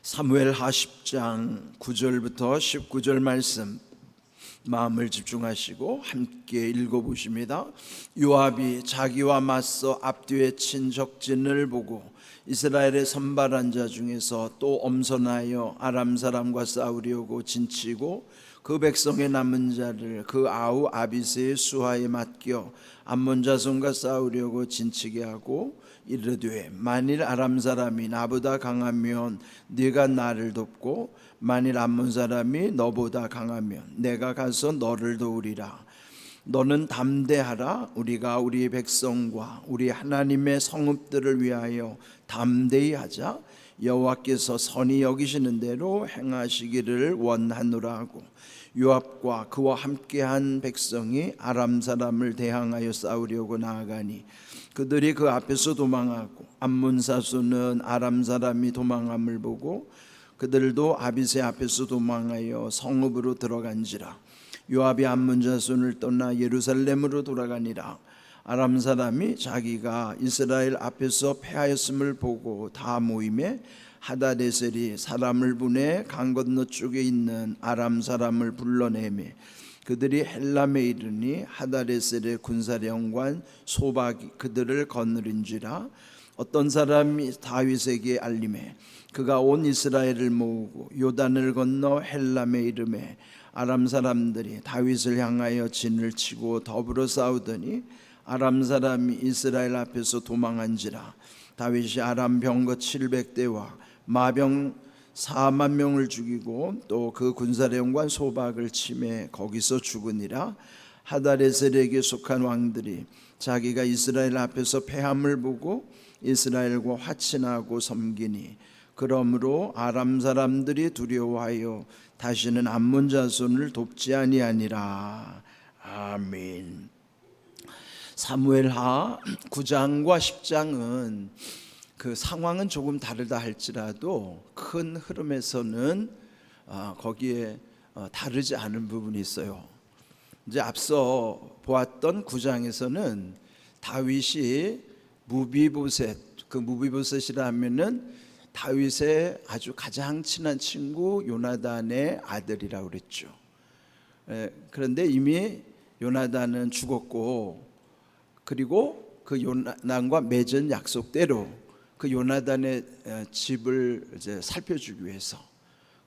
사무엘하 10장 9절부터 19절 말씀 마음을 집중하시고 함께 읽어보십니다. 요압이 자기와 맞서 앞뒤에 친 적진을 보고 이스라엘의 선발한 자 중에서 또 엄선하여 아람 사람과 싸우려고 진치고 그 백성의 남은 자를 그 아우 아비새의 수하에 맡겨 암몬 자손과 싸우려고 진치게 하고 이르되 만일 아람 사람이 나보다 강하면 네가 나를 돕고 만일 암몬 사람이 너보다 강하면 내가 가서 너를 도우리라. 너는 담대하라. 우리가 우리 백성과 우리 하나님의 성읍들을 위하여 담대히 하자. 여호와께서 선히 여기시는 대로 행하시기를 원하노라 하고 요압과 그와 함께한 백성이 아람 사람을 대항하여 싸우려고 나아가니 그들이 그 앞에서 도망하고 암몬 사손은 아람 사람이 도망함을 보고 그들도 아비새 앞에서 도망하여 성읍으로 들어간지라. 요압이 암몬 자손을 떠나 예루살렘으로 돌아가니라. 아람 사람이 자기가 이스라엘 앞에서 패하였음을 보고 다 모임에 하다데셀이 사람을 보내 강 건너 쪽에 있는 아람 사람을 불러내매 그들이 헬람에 이르니 하다데셀의 군사령관 소박이 그들을 거느린지라. 어떤 사람이 다윗에게 알림해 그가 온 이스라엘을 모으고 요단을 건너 헬람에 이르매 아람 사람들이 다윗을 향하여 진을 치고 더불어 싸우더니 아람 사람이 이스라엘 앞에서 도망한지라. 다윗이 아람 병거 700대와 마병 4만 명을 죽이고 또 그 군사령관 소박을 치매 거기서 죽으니라. 하다레셀에게 속한 왕들이 자기가 이스라엘 앞에서 패함을 보고 이스라엘과 화친하고 섬기니 그러므로 아람 사람들이 두려워하여 다시는 암몬 자손을 돕지 아니하니라. 아멘. 사무엘하 9장과 10장은 그 상황은 조금 다르다 할지라도 큰 흐름에서는 거기에 다르지 않은 부분이 있어요. 이제 앞서 보았던 9장에서는 다윗이 무비보셋, 그 무비보셋이라 하면은 다윗의 아주 가장 친한 친구 요나단의 아들이라고 그랬죠. 그런데 이미 요나단은 죽었고 그리고 그 요나단과 맺은 약속대로 그 요나단의 집을 이제 살펴주기 위해서,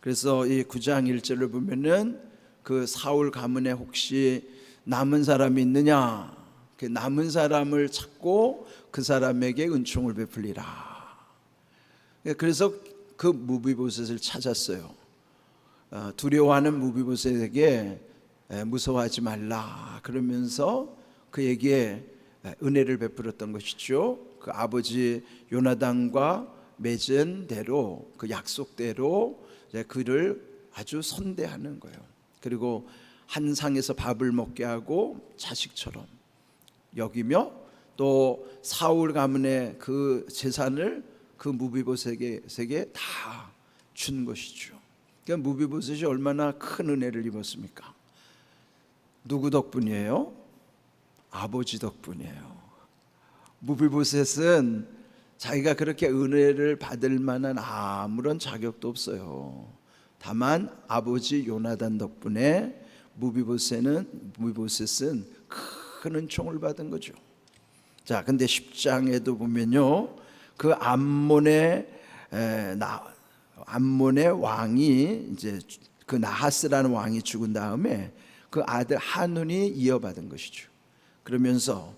그래서 이 9장 1절을 보면은 그 사울 가문에 혹시 남은 사람이 있느냐, 그 남은 사람을 찾고 그 사람에게 은총을 베풀리라. 그래서 그 무비보셋을 찾았어요. 두려워하는 무비보셋에게 무서워하지 말라 그러면서 그에게 은혜를 베풀었던 것이죠. 그 아버지 요나단과 맺은 대로 그 약속대로 그를 아주 선대하는 거예요. 그리고 한 상에서 밥을 먹게 하고 자식처럼 여기며 또 사울 가문의 그 재산을 그 무비보셋에게 다 준 것이죠. 그러니까 무비보셋이 얼마나 큰 은혜를 입었습니까? 누구 덕분이에요? 아버지 덕분이에요. 무비보셋은 자기가 그렇게 은혜를 받을 만한 아무런 자격도 없어요. 다만 아버지 요나단 덕분에 무비보셋은 큰 은총을 받은 거죠. 자, 근데 10장에도 보면요, 그 암몬의 왕이 이제 그 나하스라는 왕이 죽은 다음에 그 아들 한운이 이어받은 것이죠. 그러면서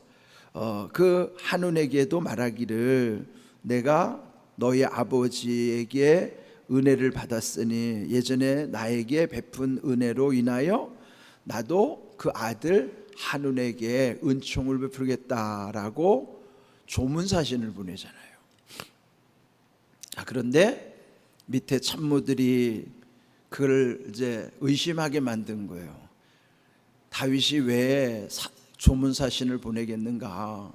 그 한운에게도 말하기를 내가 너희 아버지에게 은혜를 받았으니 예전에 나에게 베푼 은혜로 인하여 나도 그 아들 한운에게 은총을 베풀겠다라고 조문사신을 보내잖아요. 그런데 밑에 참모들이 그걸 이제 의심하게 만든 거예요. 다윗이 왜 조문사신을 보내겠는가?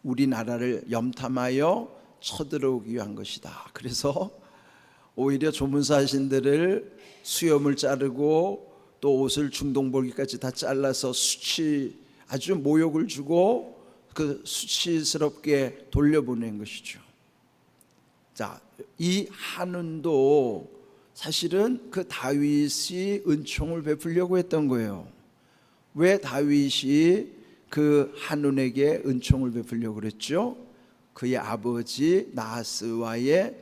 우리나라를 염탐하여 쳐들어오기 위한 것이다. 그래서 오히려 조문사신들을 수염을 자르고 또 옷을 중동볼기까지 다 잘라서 아주 모욕을 주고 그 수치스럽게 돌려보낸 것이죠. 자, 이 한운도 사실은 그 다윗이 은총을 베풀려고 했던 거예요. 왜 다윗이 그 한운에게 은총을 베풀려고 그랬죠? 그의 아버지 나하스와의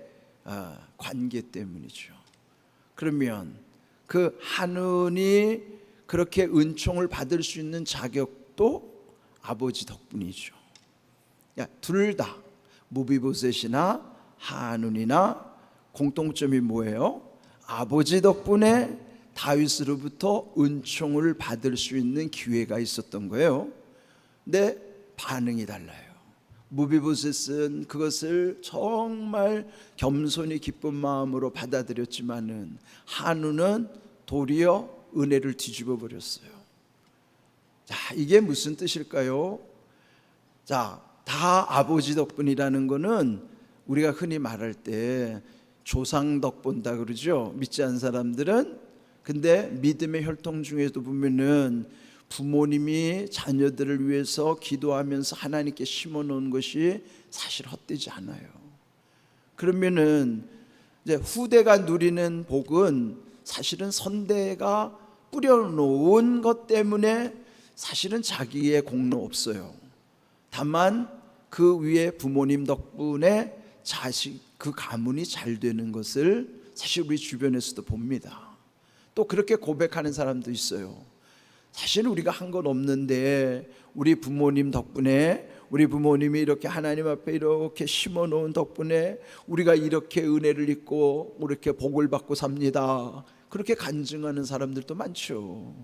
관계 때문이죠. 그러면 그 한운이 그렇게 은총을 받을 수 있는 자격도 아버지 덕분이죠. 둘 다 무비보셋이나 한운이나 공통점이 뭐예요? 아버지 덕분에 다윗으로부터 은총을 받을 수 있는 기회가 있었던 거예요. 근데 반응이 달라요. 무비보셋은 그것을 정말 겸손히 기쁜 마음으로 받아들였지만은 한우는 도리어 은혜를 뒤집어 버렸어요. 자, 이게 무슨 뜻일까요? 자, 다 아버지 덕분이라는 거는 우리가 흔히 말할 때 조상 덕본다 그러죠. 믿지 않는 사람들은. 근데 믿음의 혈통 중에도 보면은 부모님이 자녀들을 위해서 기도하면서 하나님께 심어놓은 것이 사실 헛되지 않아요. 그러면은 이제 후대가 누리는 복은 사실은 선대가 뿌려놓은 것 때문에 사실은 자기의 공로 없어요. 다만 그 위에 부모님 덕분에 자식 그 가문이 잘 되는 것을 사실 우리 주변에서도 봅니다. 또 그렇게 고백하는 사람도 있어요. 사실 우리가 한 건 없는데 우리 부모님 덕분에, 우리 부모님이 이렇게 하나님 앞에 이렇게 심어놓은 덕분에 우리가 이렇게 은혜를 입고 이렇게 복을 받고 삽니다. 그렇게 간증하는 사람들도 많죠.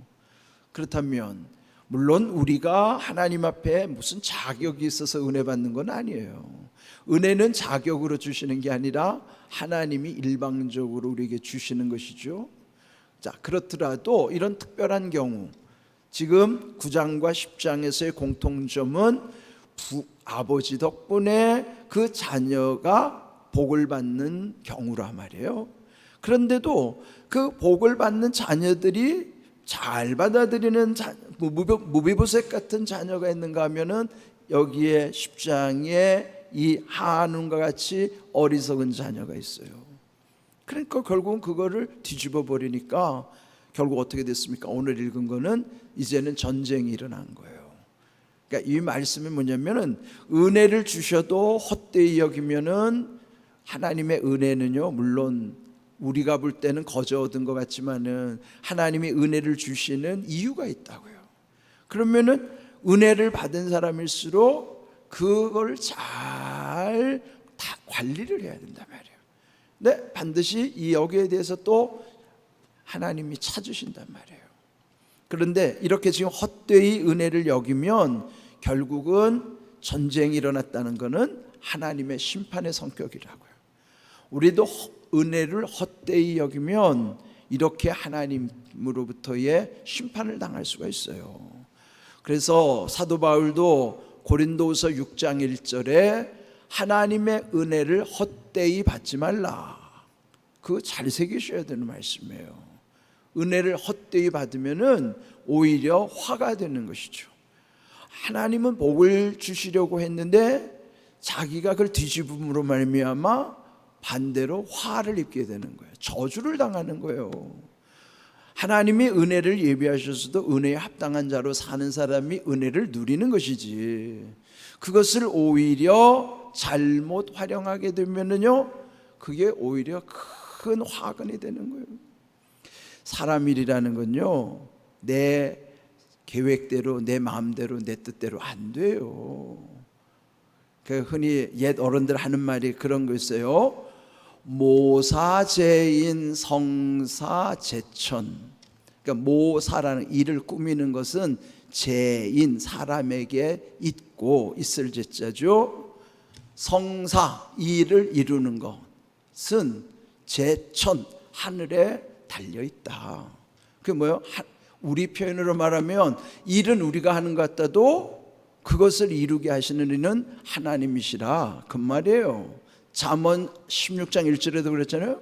그렇다면 물론 우리가 하나님 앞에 무슨 자격이 있어서 은혜 받는 건 아니에요. 은혜는 자격으로 주시는 게 아니라 하나님이 일방적으로 우리에게 주시는 것이죠. 자, 그렇더라도 이런 특별한 경우, 지금 9장과 10장에서의 공통점은 아버지 덕분에 그 자녀가 복을 받는 경우라 말이에요. 그런데도 그 복을 받는 자녀들이 잘 받아들이는 무비보셋 같은 자녀가 있는가 하면은 여기에 10장에 이 한운과 같이 어리석은 자녀가 있어요. 그러니까 결국은 그거를 뒤집어 버리니까 결국 어떻게 됐습니까? 오늘 읽은 거는 이제는 전쟁이 일어난 거예요. 그러니까 이 말씀이 뭐냐면은 은혜를 주셔도 헛되이 여기면은 하나님의 은혜는요, 물론 우리가 볼 때는 거저 얻은 것 같지만은 하나님이 은혜를 주시는 이유가 있다고요. 그러면은 은혜를 받은 사람일수록 그걸 잘 다 관리를 해야 된단 말이에요. 근데 반드시 이 여기에 대해서 또 하나님이 찾으신단 말이에요. 그런데 이렇게 지금 헛되이 은혜를 여기면 결국은 전쟁이 일어났다는 것은 하나님의 심판의 성격이라고요. 우리도 은혜를 헛되이 여기면 이렇게 하나님으로부터의 심판을 당할 수가 있어요. 그래서 사도 바울도 고린도후서 6장 1절에 하나님의 은혜를 헛되이 받지 말라, 그거 잘 새기셔야 되는 말씀이에요. 은혜를 헛되이 받으면은 오히려 화가 되는 것이죠. 하나님은 복을 주시려고 했는데 자기가 그걸 뒤집음으로 말미암아 반대로 화를 입게 되는 거예요. 저주를 당하는 거예요. 하나님이 은혜를 예비하셔서도 은혜에 합당한 자로 사는 사람이 은혜를 누리는 것이지, 그것을 오히려 잘못 활용하게 되면은요, 그게 오히려 큰 화근이 되는 거예요. 사람 일이라는 건요, 내 계획대로, 내 마음대로, 내 뜻대로 안 돼요. 그 흔히 옛 어른들 하는 말이 그런 거 있어요. 모사제인 성사제천. 그러니까 모사라는 일을 꾸미는 것은 제인, 사람에게 있고 있을 제자죠. 성사, 일을 이루는 것은 제천, 하늘에 달려있다. 그게 뭐예요? 우리 표현으로 말하면 일은 우리가 하는 것 같아도 그것을 이루게 하시는 이는 하나님이시라, 그 말이에요. 잠언 16장 1절에도 그랬잖아요.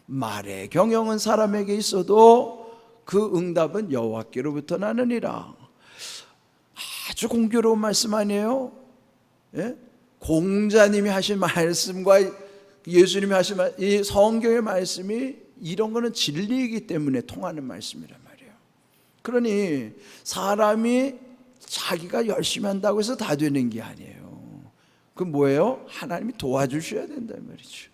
말의 경영은 사람에게 있어도 그 응답은 여호와께로부터 나느니라. 아주 공교로운 말씀 아니에요? 예? 공자님이 하신 말씀과 예수님이 하신 이 성경의 말씀이 이런 거는 진리이기 때문에 통하는 말씀이란 말이에요. 그러니 사람이 자기가 열심히 한다고 해서 다 되는 게 아니에요. 그 뭐예요? 하나님이 도와주셔야 된다는 말이죠.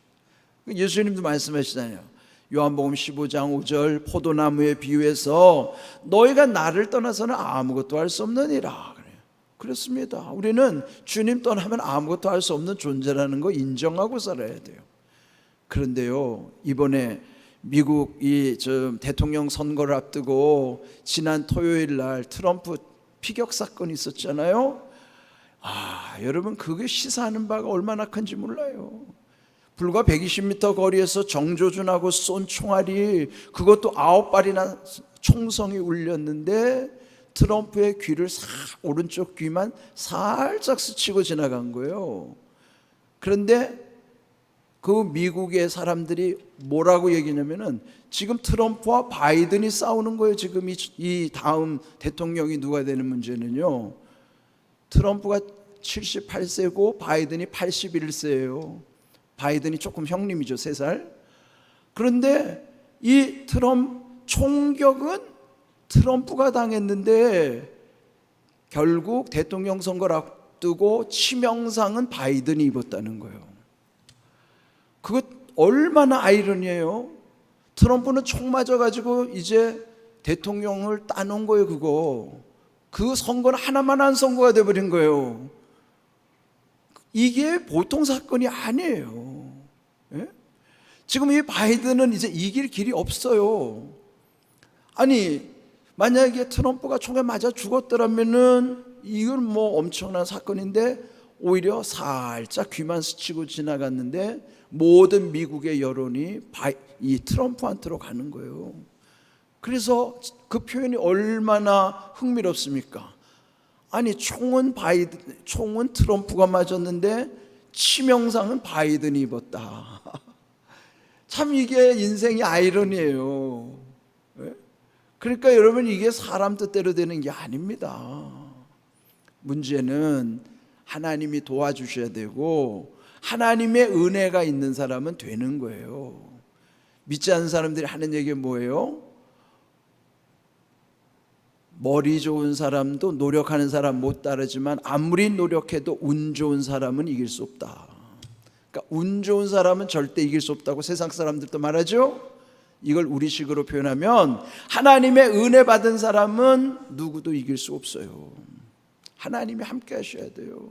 예수님도 말씀하시잖아요. 요한복음 15장 5절 포도나무에 비유해서 너희가 나를 떠나서는 아무것도 할 수 없느니라. 그렇습니다. 우리는 주님 떠나면 아무것도 할 수 없는 존재라는 거 인정하고 살아야 돼요. 그런데요, 이번에 미국 대통령 선거를 앞두고 지난 토요일 날 트럼프 피격 사건이 있었잖아요. 여러분, 그게 시사하는 바가 얼마나 큰지 몰라요. 불과 120m 거리에서 정조준하고 쏜 총알이, 그것도 9발이나 총성이 울렸는데 트럼프의 귀를 오른쪽 귀만 살짝 스치고 지나간 거예요. 그런데 그 미국의 사람들이 뭐라고 얘기냐면은 지금 트럼프와 바이든이 싸우는 거예요. 지금 이 다음 대통령이 누가 되는 문제는요, 트럼프가 78세고 바이든이 81세예요. 바이든이 조금 형님이죠, 3살. 그런데 이 총격은 트럼프가 당했는데 결국 대통령 선거를 앞두고 치명상은 바이든이 입었다는 거예요. 그것 얼마나 아이러니해요. 트럼프는 총 맞아가지고 이제 대통령을 따놓은 거예요. 그 선거는 하나만 한 선거가 돼버린 거예요. 이게 보통 사건이 아니에요. 예? 지금 이 바이든은 이제 이길 길이 없어요. 아니, 만약에 트럼프가 총에 맞아 죽었더라면은 이건 뭐 엄청난 사건인데 오히려 살짝 귀만 스치고 지나갔는데 모든 미국의 여론이 이 트럼프한테로 가는 거예요. 그래서 그 표현이 얼마나 흥미롭습니까? 아니, 총은 트럼프가 맞았는데 치명상은 바이든이 입었다. 참 이게 인생의 아이러니예요. 그러니까 여러분, 이게 사람 뜻대로 되는 게 아닙니다. 문제는 하나님이 도와주셔야 되고 하나님의 은혜가 있는 사람은 되는 거예요. 믿지 않는 사람들이 하는 얘기가 뭐예요? 머리 좋은 사람도 노력하는 사람 못 따르지만 아무리 노력해도 운 좋은 사람은 이길 수 없다. 그러니까 운 좋은 사람은 절대 이길 수 없다고 세상 사람들도 말하죠. 이걸 우리식으로 표현하면 하나님의 은혜 받은 사람은 누구도 이길 수 없어요. 하나님이 함께 하셔야 돼요.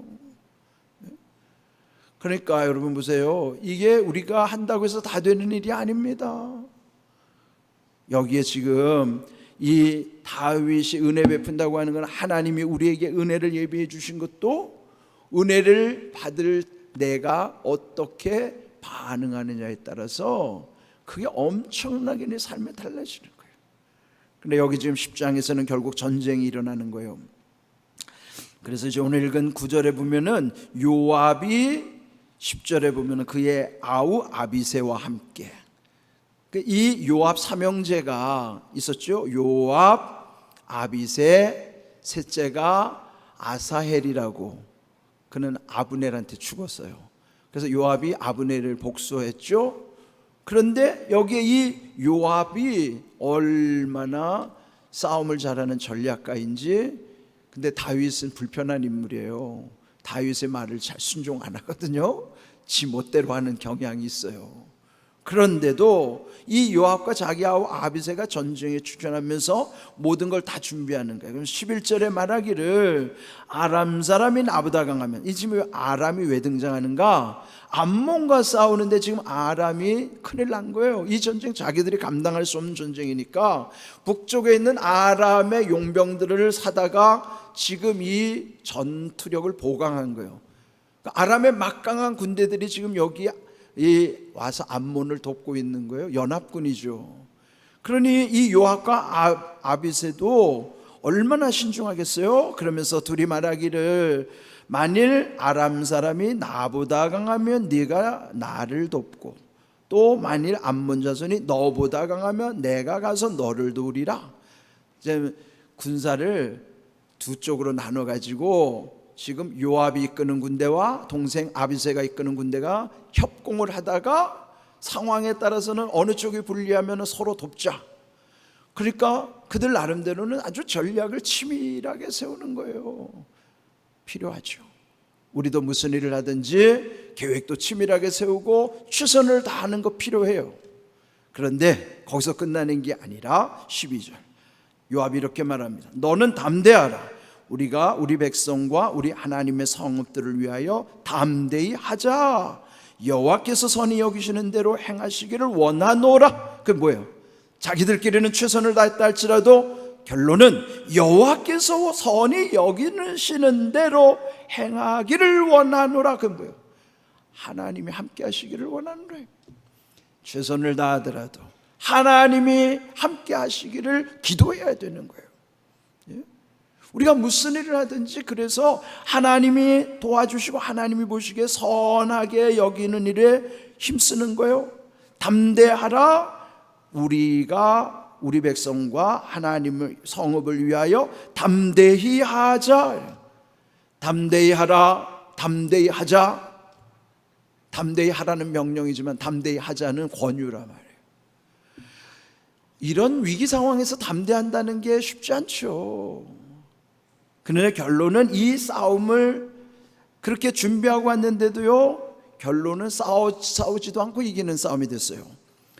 그러니까 여러분 보세요. 이게 우리가 한다고 해서 다 되는 일이 아닙니다. 여기에 지금 이 다윗이 은혜 베푼다고 하는 건 하나님이 우리에게 은혜를 예비해 주신 것도 은혜를 받을 내가 어떻게 반응하느냐에 따라서 그게 엄청나게 내 삶에 달라지는 거예요. 근데 여기 지금 10장에서는 결국 전쟁이 일어나는 거예요. 그래서 이제 오늘 읽은 9절에 보면은 요압이 10절에 보면은 그의 아우 아비새와 함께, 이 요압 삼형제가 있었죠. 요압, 아비새, 셋째가 아사헬이라고, 그는 아브넬한테 죽었어요. 그래서 요압이 아브넬을 복수했죠. 그런데 여기에 이 요압이 얼마나 싸움을 잘하는 전략가인지. 근데 다윗은 불편한 인물이에요. 다윗의 말을 잘 순종 안 하거든요. 지 멋대로 하는 경향이 있어요. 그런데도 이 요압과 자기 아우 아비새가 전쟁에 출전하면서 모든 걸 다 준비하는 거예요. 그럼 11절에 말하기를 아람 사람이 나보다 강하면, 이 지금 아람이 왜 등장하는가? 암몬과 싸우는데 지금 아람이 큰일 난 거예요. 이 전쟁 자기들이 감당할 수 없는 전쟁이니까 북쪽에 있는 아람의 용병들을 사다가 지금 이 전투력을 보강한 거예요. 그러니까 아람의 막강한 군대들이 지금 여기 와서 암몬을 돕고 있는 거예요. 연합군이죠. 그러니 이 요압과 아비새도 얼마나 신중하겠어요? 그러면서 둘이 말하기를 만일 아람 사람이 나보다 강하면 네가 나를 돕고, 또 만일 암몬 자손이 너보다 강하면 내가 가서 너를 도우리라. 이제 군사를 두 쪽으로 나눠 가지고 지금 요압이 이끄는 군대와 동생 아비새가 이끄는 군대가 협공을 하다가 상황에 따라서는 어느 쪽이 불리하면 서로 돕자. 그러니까 그들 나름대로는 아주 전략을 치밀하게 세우는 거예요. 필요하죠. 우리도 무슨 일을 하든지 계획도 치밀하게 세우고 최선을 다하는 거 필요해요. 그런데 거기서 끝나는 게 아니라 12절 요압이 이렇게 말합니다. 너는 담대하라. 우리가 우리 백성과 우리 하나님의 성읍들을 위하여 담대히 하자. 여호와께서 선히 여기시는 대로 행하시기를 원하노라. 그게 뭐예요? 자기들끼리는 최선을 다했다 할지라도 결론은 여호와께서 선히 여기시는 대로 행하기를 원하노라. 그게 뭐예요? 하나님이 함께 하시기를 원하는 거예요. 최선을 다하더라도 하나님이 함께 하시기를 기도해야 되는 거예요. 우리가 무슨 일을 하든지 그래서 하나님이 도와주시고 하나님이 보시기에 선하게 여기는 일에 힘쓰는 거예요. 담대하라. 우리가 우리 백성과 하나님의 성읍을 위하여 담대히 하자. 담대히 하라. 담대히 하자. 담대히 하라는 명령이지만 담대히 하자는 권유란 말이에요. 이런 위기 상황에서 담대한다는 게 쉽지 않죠. 그러나 결론은 이 싸움을 그렇게 준비하고 왔는데도요, 결론은 싸우지도 않고 이기는 싸움이 됐어요.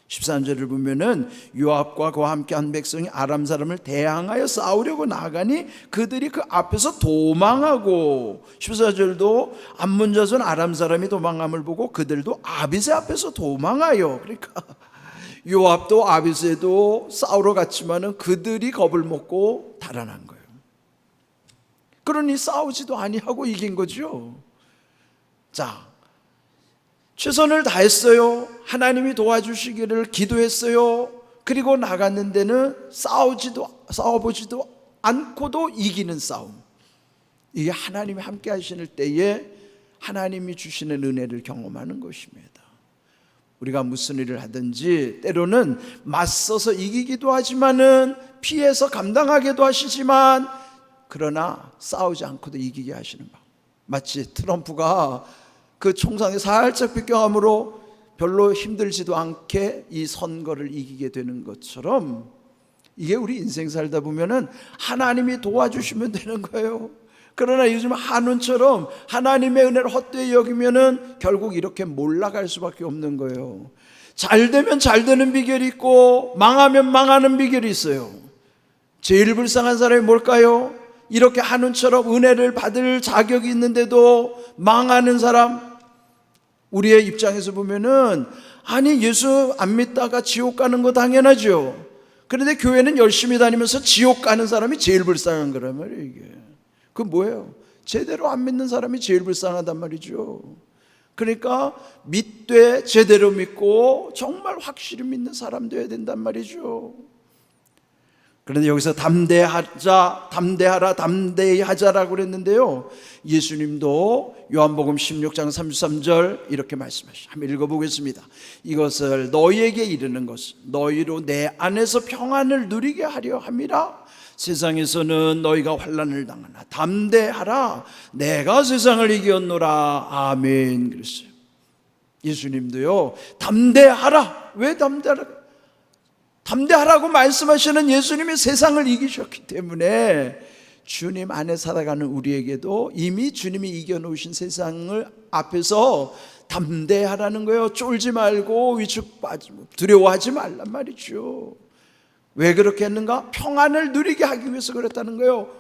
13절을 보면은 요압과 그와 함께한 백성이 아람 사람을 대항하여 싸우려고 나가니 그들이 그 앞에서 도망하고, 14절도 암몬 자손 아람 사람이 도망함을 보고 그들도 아비새 앞에서 도망하여. 그러니까 요압도 아비새도 싸우러 갔지만은 그들이 겁을 먹고 달아난 거예요. 그러니 싸우지도 아니하고 이긴 거죠. 자, 최선을 다했어요. 하나님이 도와주시기를 기도했어요. 그리고 나갔는 데는 싸워보지도 않고도 이기는 싸움. 이게 하나님이 함께 하시는 때에 하나님이 주시는 은혜를 경험하는 것입니다. 우리가 무슨 일을 하든지 때로는 맞서서 이기기도 하지만은 피해서 감당하기도 하시지만, 그러나 싸우지 않고도 이기게 하시는 방. 마치 트럼프가 그 총상에 살짝 비껴함으로 별로 힘들지도 않게 이 선거를 이기게 되는 것처럼, 이게 우리 인생 살다 보면은 하나님이 도와주시면 되는 거예요. 그러나 요즘 한운처럼 하나님의 은혜를 헛되이 여기면은 결국 이렇게 몰락할 수밖에 없는 거예요. 잘 되면 잘 되는 비결이 있고 망하면 망하는 비결이 있어요. 제일 불쌍한 사람이 뭘까요? 이렇게 한운처럼 은혜를 받을 자격이 있는데도 망하는 사람. 우리의 입장에서 보면은 아니 예수 안 믿다가 지옥 가는 거 당연하죠. 그런데 교회는 열심히 다니면서 지옥 가는 사람이 제일 불쌍한 거란 말이에요. 이게 그 뭐예요? 제대로 안 믿는 사람이 제일 불쌍하단 말이죠. 그러니까 믿되 제대로 믿고 정말 확실히 믿는 사람 되어야 된단 말이죠. 그런데 여기서 담대하자, 담대하라, 담대히 하자라고 그랬는데요, 예수님도 요한복음 16장 33절 이렇게 말씀하시죠. 한번 읽어보겠습니다. 이것을 너희에게 이르는 것은 너희로 내 안에서 평안을 누리게 하려 함이라. 세상에서는 너희가 환난을 당하나 담대하라, 내가 세상을 이겼노라. 아멘. 그랬어요. 예수님도요, 담대하라. 왜 담대하라? 담대하라고 말씀하시는 예수님이 세상을 이기셨기 때문에 주님 안에 살아가는 우리에게도 이미 주님이 이겨놓으신 세상을 앞에서 담대하라는 거예요. 쫄지 말고 위축 빠지고 두려워하지 말란 말이죠. 왜 그렇게 했는가? 평안을 누리게 하기 위해서 그랬다는 거예요.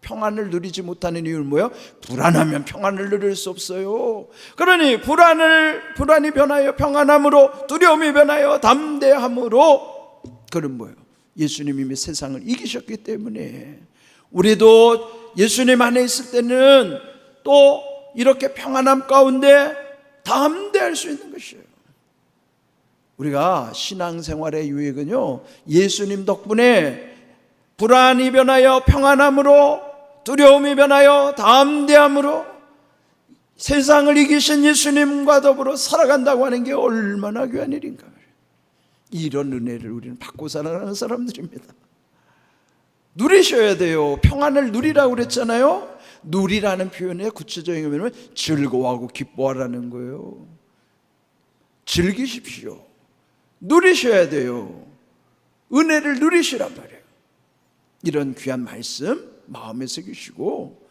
평안을 누리지 못하는 이유는 뭐예요? 불안하면 평안을 누릴 수 없어요. 그러니 불안이 변하여 평안함으로, 두려움이 변하여 담대함으로. 그건 뭐예요? 예수님이 이미 세상을 이기셨기 때문에 우리도 예수님 안에 있을 때는 또 이렇게 평안함 가운데 담대할 수 있는 것이에요. 우리가 신앙생활의 유익은요, 예수님 덕분에 불안이 변하여 평안함으로, 두려움이 변하여 담대함으로 세상을 이기신 예수님과 더불어 살아간다고 하는 게 얼마나 귀한 일인가. 이런 은혜를 우리는 받고 살아가는 사람들입니다. 누리셔야 돼요. 평안을 누리라고 그랬잖아요. 누리라는 표현의 구체적인 의미는 즐거워하고 기뻐하라는 거예요. 즐기십시오. 누리셔야 돼요. 은혜를 누리시란 말이에요. 이런 귀한 말씀 마음에 새기시고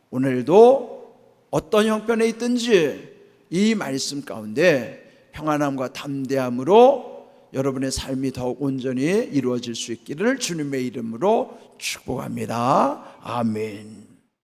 오늘도 어떤 형편에 있든지 이 말씀 가운데 평안함과 담대함으로 여러분의 삶이 더욱 온전히 이루어질 수 있기를 주님의 이름으로 축복합니다. 아멘.